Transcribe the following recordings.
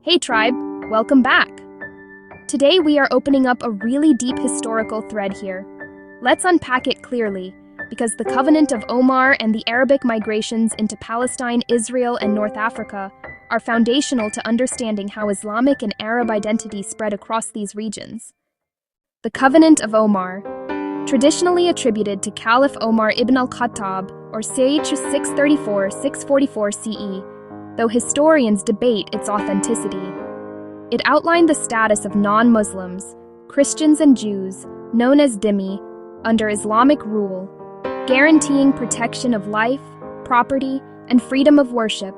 Hey tribe, welcome back. Today we are opening up a really deep historical thread here. Let's unpack it clearly, because the Covenant of Omar and the Arabic migrations into Palestine, Israel, and North Africa are foundational to understanding how Islamic and Arab identity spread across these regions. The Covenant of Omar, traditionally attributed to Caliph Omar ibn al-Khattab or CH 634-644 CE, though historians debate its authenticity. It outlined the status of non-Muslims, Christians and Jews, known as dhimmi, under Islamic rule, guaranteeing protection of life, property, and freedom of worship,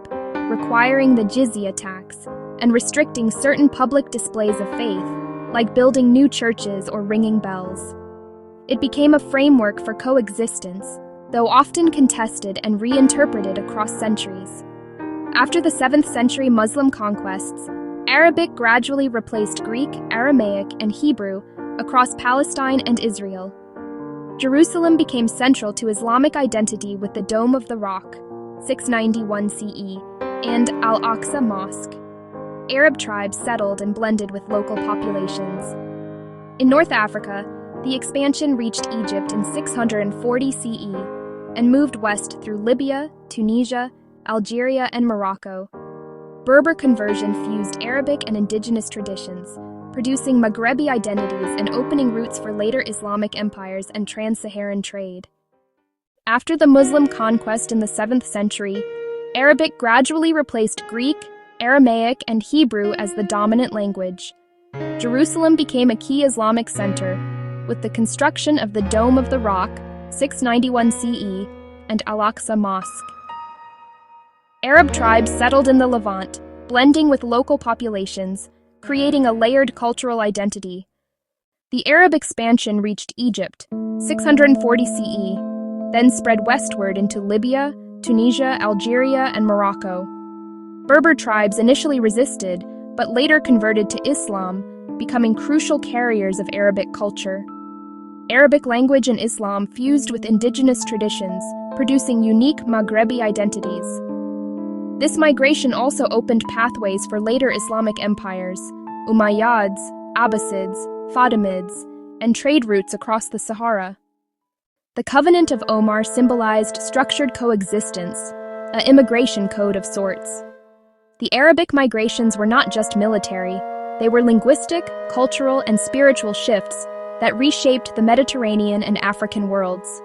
requiring the jizya tax, and restricting certain public displays of faith, like building new churches or ringing bells. It became a framework for coexistence, though often contested and reinterpreted across centuries. After the 7th century Muslim conquests, Arabic gradually replaced Greek, Aramaic, and Hebrew across Palestine and Israel. Jerusalem became central to Islamic identity with the Dome of the Rock, 691 CE, and Al-Aqsa Mosque. Arab tribes settled and blended with local populations. In North Africa, the expansion reached Egypt in 640 CE and moved west through Libya, Tunisia, Algeria, and Morocco. Berber conversion fused Arabic and indigenous traditions, producing Maghrebi identities and opening routes for later Islamic empires and trans-Saharan trade. After the Muslim conquest in the 7th century, Arabic gradually replaced Greek, Aramaic, and Hebrew as the dominant language. Jerusalem became a key Islamic center, with the construction of the Dome of the Rock, 691 CE, and Al-Aqsa Mosque. Arab tribes settled in the Levant, blending with local populations, creating a layered cultural identity. The Arab expansion reached Egypt, 640 CE, then spread westward into Libya, Tunisia, Algeria, and Morocco. Berber tribes initially resisted, but later converted to Islam, becoming crucial carriers of Arabic culture. Arabic language and Islam fused with indigenous traditions, producing unique Maghrebi identities. This migration also opened pathways for later Islamic empires, Umayyads, Abbasids, Fatimids, and trade routes across the Sahara. The Covenant of Omar symbolized structured coexistence, an immigration code of sorts. The Arabic migrations were not just military, they were linguistic, cultural, and spiritual shifts that reshaped the Mediterranean and African worlds.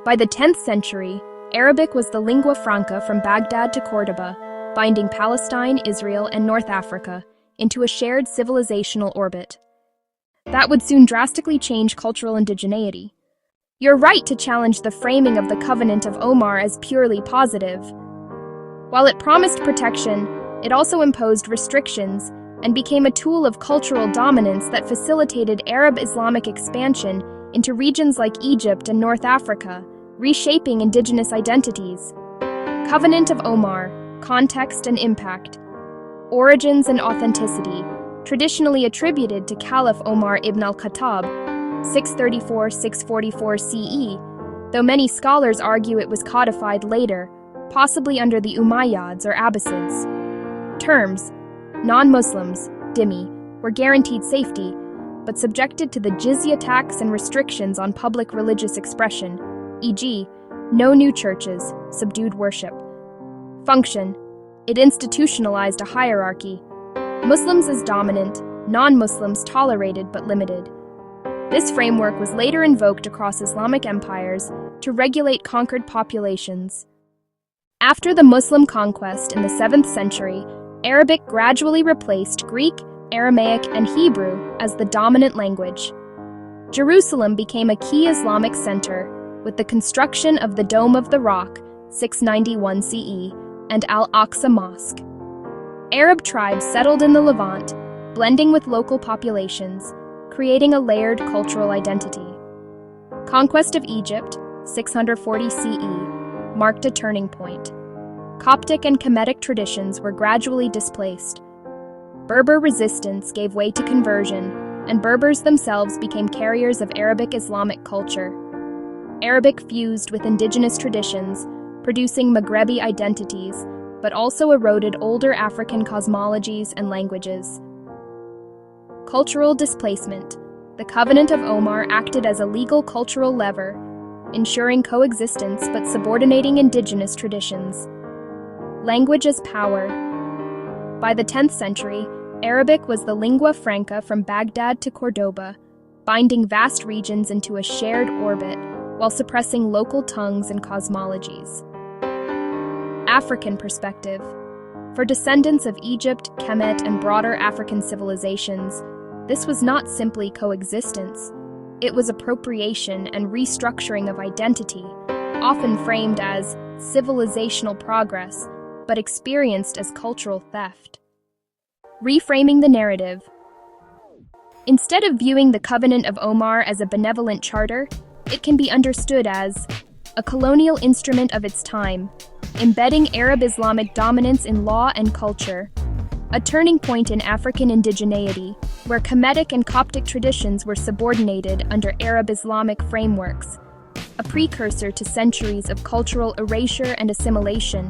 By the 10th century, Arabic was the lingua franca from Baghdad to Cordoba, binding Palestine, Israel, and North Africa into a shared civilizational orbit. That would soon drastically change cultural indigeneity. You're right to challenge the framing of the Covenant of Omar as purely positive. While it promised protection, it also imposed restrictions and became a tool of cultural dominance that facilitated Arab Islamic expansion into regions like Egypt and North Africa, reshaping indigenous identities. Covenant of Omar, context and impact. Origins and authenticity, traditionally attributed to Caliph Omar ibn al-Khattab, 634-644 CE, though many scholars argue it was codified later, possibly under the Umayyads or Abbasids. Terms: non-Muslims, dhimmi, were guaranteed safety, but subjected to the jizya tax and restrictions on public religious expression, e.g., no new churches, subdued worship. Function: it institutionalized a hierarchy. Muslims as dominant, non-Muslims tolerated but limited. This framework was later invoked across Islamic empires to regulate conquered populations. After the Muslim conquest in the 7th century, Arabic gradually replaced Greek, Aramaic, and Hebrew as the dominant language. Jerusalem became a key Islamic center, with the construction of the Dome of the Rock, 691 CE, and Al-Aqsa Mosque. Arab tribes settled in the Levant, blending with local populations, creating a layered cultural identity. Conquest of Egypt, 640 CE, marked a turning point. Coptic and Kemetic traditions were gradually displaced. Berber resistance gave way to conversion, and Berbers themselves became carriers of Arabic Islamic culture. Arabic fused with indigenous traditions, producing Maghrebi identities, but also eroded older African cosmologies and languages. Cultural displacement. The Covenant of Omar acted as a legal cultural lever, ensuring coexistence but subordinating indigenous traditions. Language as power. By the 10th century, Arabic was the lingua franca from Baghdad to Cordoba, binding vast regions into a shared orbit while suppressing local tongues and cosmologies. African perspective. For descendants of Egypt, Kemet, and broader African civilizations, this was not simply coexistence. It was appropriation and restructuring of identity, often framed as civilizational progress, but experienced as cultural theft. Reframing the narrative. Instead of viewing the Covenant of Omar as a benevolent charter, it can be understood as a colonial instrument of its time, embedding Arab-Islamic dominance in law and culture, a turning point in African indigeneity, where Kemetic and Coptic traditions were subordinated under Arab-Islamic frameworks, a precursor to centuries of cultural erasure and assimilation,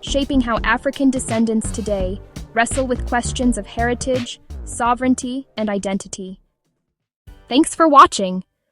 shaping how African descendants today wrestle with questions of heritage, sovereignty, and identity. Thanks for watching.